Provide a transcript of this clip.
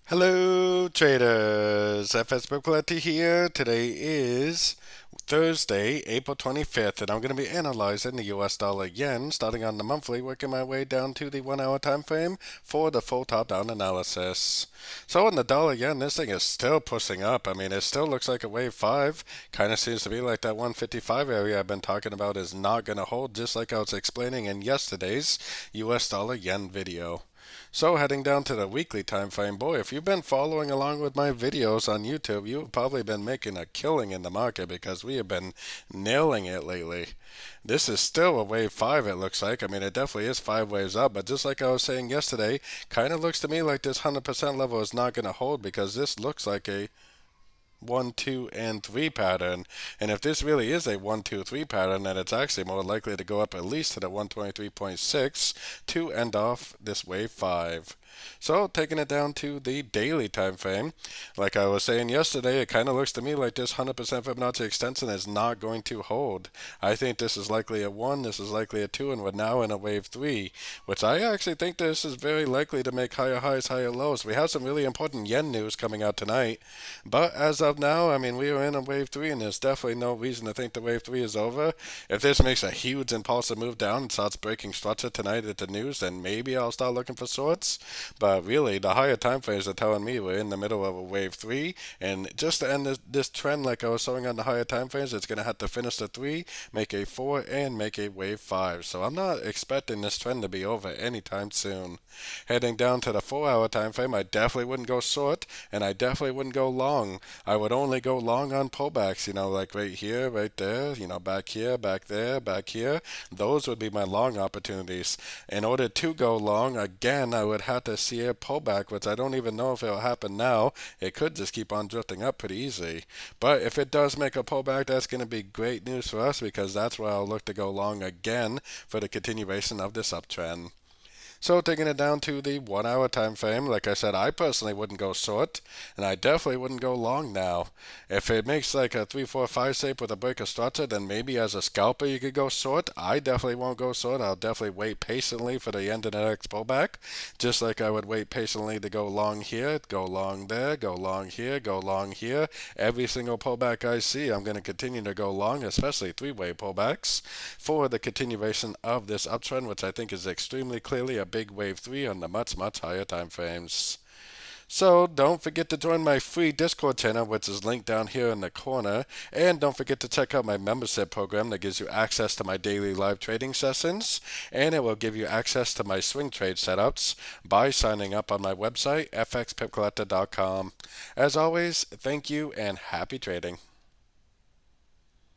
Hello traders, FX Pip Collector here. Today is Thursday, April 25th, and I'm going to be analyzing the US dollar yen, starting on the monthly, working my way down to the 1 hour time frame for the full top-down analysis. So on the dollar yen, this thing is still pushing up. I mean, it still looks like a wave 5. Kind of seems to be like that 155 area I've been talking about is not going to hold, just like I was explaining in yesterday's US dollar yen video. So heading down to the weekly time frame, boy, if you've been following along with my videos on YouTube, you've probably been making a killing in the market because we have been nailing it lately. This is still a wave 5, it looks like. I mean, it definitely is 5 waves up, but just like I was saying yesterday, kind of looks to me like this 100% level is not going to hold because this looks like a 1, 2, and 3 pattern. And if this really is a 1, 2, 3 pattern, then it's actually more likely to go up at least to the 123.6 to end off this wave 5. So taking it down to the daily time frame, like I was saying yesterday, it kind of looks to me like this 100% Fibonacci extension is not going to hold. I think this is likely a 1, this is likely a 2, and we're now in a wave 3, which I actually think this is very likely to make higher highs, higher lows. We have some really important yen news coming out tonight, but as of now, I mean, we are in a wave 3, and there's definitely no reason to think the wave 3 is over. If this makes a huge impulsive move down and starts breaking structure tonight at the news, then maybe I'll start looking for sorts. But really, the higher time frames are telling me we're in the middle of a wave 3, and just to end this trend like I was showing on the higher time frames, it's going to have to finish the 3, make a 4, and make a wave 5. So I'm not expecting this trend to be over anytime soon. Heading down to the 4 hour time frame, I definitely wouldn't go short, and I definitely wouldn't go long. I would only go long on pullbacks, like right here, right there, back here, back there, back here. Those would be my long opportunities. In order to go long, again, I would have to see a pullback, which I don't even know if it'll happen now. It could just keep on drifting up pretty easy. But if it does make a pullback, that's going to be great news for us because that's where I'll look to go long again for the continuation of this uptrend. So taking it down to the 1 hour time frame, like I said, I personally wouldn't go short, and I definitely wouldn't go long now. If it makes like a 3, 4, 5 shape with a break of structure, then maybe as a scalper you could go short. I definitely won't go short. I'll definitely wait patiently for the end of the next pullback, just like I would wait patiently to go long here, go long there, go long here, go long here. Every single pullback I see, I'm going to continue to go long, especially three-way pullbacks, for the continuation of this uptrend, which I think is extremely clearly a big wave 3 on the much higher time frames. So don't forget to join my free Discord channel, which is linked down here in the corner, and don't forget to check out my membership program that gives you access to my daily live trading sessions, and it will give you access to my swing trade setups by signing up on my website, fxpipcollector.com. As always, thank you and happy trading.